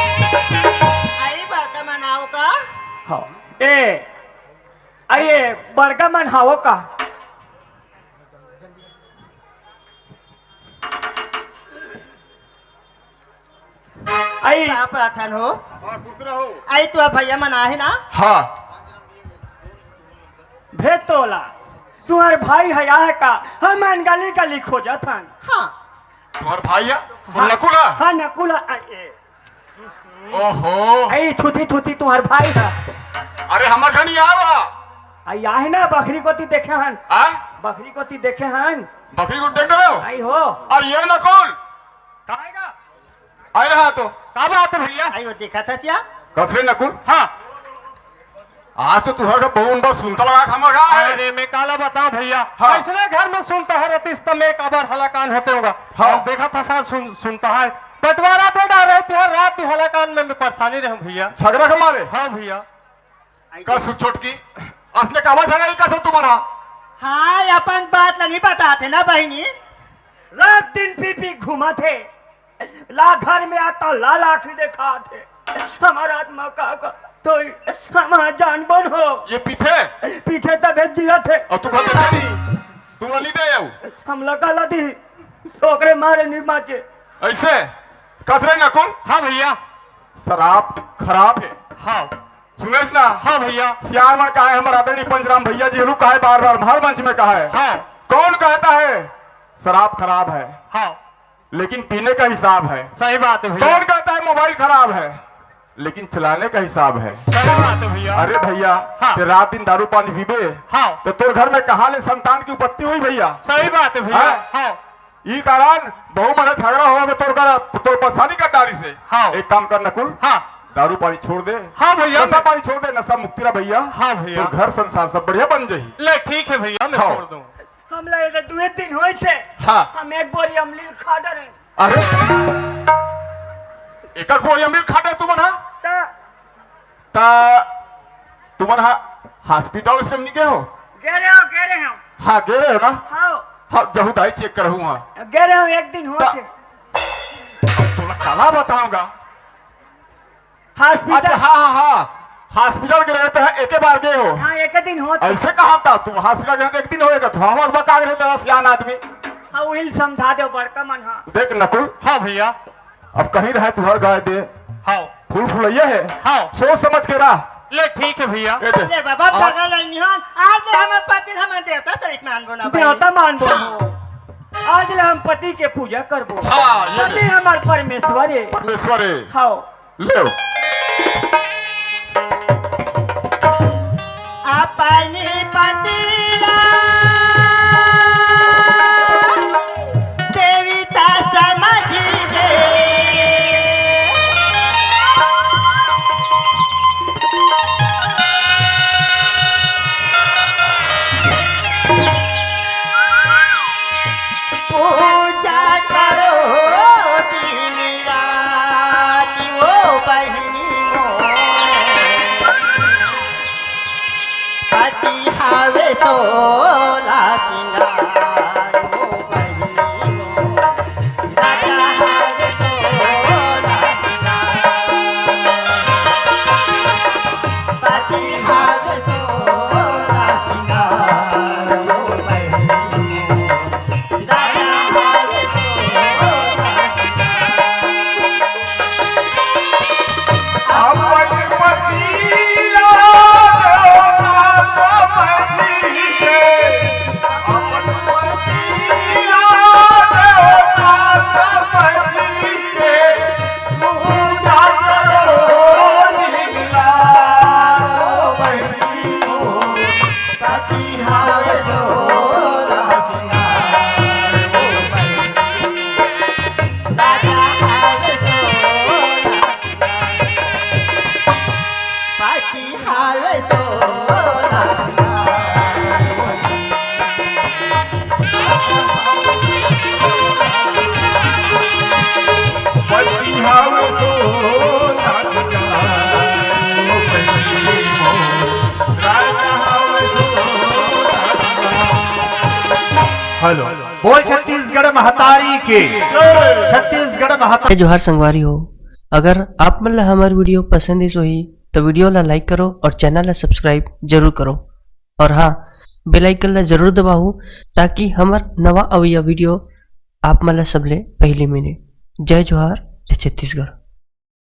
आई बात मनाओ का हाँ ए आइए बड़का मन हावो का आई क्या प्रार्थन हो आई तो भैया मना है ना हाँ भेद तोला तुम्हारे भाई हया है का हम गली गली खोजत हन हाँ तुम्हार भाई नकुला हाँ नकुला ओहो आई थूथी थूथी तुम्हारे भाई है अरे हमार घनी आवा आई आहे ना बकरी कोती देखे हन आ बकरी कोती देखे हन बकरी को देख रहे हो आई हो और ये नकुल आए रहा तो का बात है भैया आई वो देखा था सिया कसरे नकुल हाँ आज तो तुम्हारा बहुत बार सुनता लगा हमार का अरे मैं काला बताऊं भैया हाँ। इसने घर में सुनता है रतीस तब एक आबार हलाकान होते होगा हाँ। देखा था साथ सुनता है बंटवारा पे डाल रहे थे रात ही हलाकान में मैं परेशानी रहूं भैया झगड़ा के मारे हाँ भैया का छोटकी असले कामा झगड़ा नहीं करता तुम्हारा हाँ अपन बात नहीं बताते ना बहनी रात दिन पी पी घुमा थे ला घर में आता लाल आखिर देखा थे हमारा आत्मा का तो हमारा जान बन हो ये पीछे पीछे तबे दिया थे और तुम कहते नहीं तुम नहीं दे आओ हम लगा लदी ठोकरे मारे निमा के ऐसे कसरे नकुल हाँ भैया शराब खराब है हाँ सुनेस ना हाँ भैया सियार मन कहा है हमारा आदरणीय पंचराम भैया जी हलू कहा है बार बार हर मंच में कहा है हाँ कौन कहता है शराब खराब है हाँ लेकिन पीने का हिसाब है सही बात है भैया कौन कहता है मोबाइल खराब है लेकिन चलाने का हिसाब है। सही बात है भैया। अरे भैया हाँ। ते रात दिन दारू पानी पीबे हाँ तो तोर घर में कहा ले संतान की उपत्ति हुई भैया। सही बात है भैया। हाँ। हाँ ई कारण बहु मन झगड़ा हो तोर परेशानी का डारी से। हाँ। एक काम कर नकुल, हाँ दारू पानी छोड़ दे। हाँ भैया। नशा पानी छोड़ दे, नशा मुक्ति रहा भैया। हाँ भैया। तो घर संसार सब बढ़िया बन जाही। ले ठीक है भैया, मैं हाँ। छोड़ दूँ। हम लगे 2 दिन होय से हाँ। हम एक बोरी अमली खा डरे अरे एक बोरी अमीर खाटे तुम ना ता तुम ना हॉस्पिटल से निके हो। गे रहे हो हाँ गे रहे हो ना। हाँ हाँ जब दाई चेक करहूँ वहाँ गे रहे हो एक दिन हो थे तुला कला बताऊंगा। हॉस्पिटल। अच्छा हाँ हाँ हाँ हॉस्पिटल के रहे तो एक बार गए हो। हाँ एक दिन हो थे ऐसे कहा था तुम हॉस्पिटल गए तो एक दिन होएगा तो हम बता रहे थे सियान आदमी। हाँ वही समझा दो बड़का मन। हाँ देख नकुल, हाँ भैया। अब कहीं रहे तुहर गाय दे हाँ फूल फुलैया है। हाँ सोच समझ के रह। ले ठीक है भैया। ए दे। ले बाबा पागल नहीं हन आज ले हमर पति हमर देवता सरिक मान बोना भाई। देवता मानबो आज ले हम पति के पूजा करबो। हाँ, ये पति ले। हमार परमेश्वर है। परमेश्वर है। हाँ ले अपनी पतिया देवता समझिए पूजा करो दिन रात वो बहनियों पति हावे तो सिंगार वो बहनियों राजा हावे तो पति हावे तो सिंगार वो बहनियों राजा हावे तो अपन पतिला देवता समझिए। अपन पतिला देवता समझिए। पूजा करो नीला बहनियों पति हावे तो सिंगार वो बहनियों राजा हावे तो पति हावे तो पति हावे सोना सिंगार वो बहनियों राजा हावे हेलो बोल छत्तीसगढ़ महतारी के छत्तीसगढ़ महतारी जोहार संगवारी हो। अगर आप मन ला हमार वीडियो पसंद इस होही तो वीडियो ला लाइक करो और चैनल ला सब्सक्राइब जरूर करो और हाँ बेल आइकन ला जरूर दबाओ ताकि हमार नवा अवैया वीडियो आप मन ला सबले पहले मिले। जय जोहार, जय छत्तीसगढ़।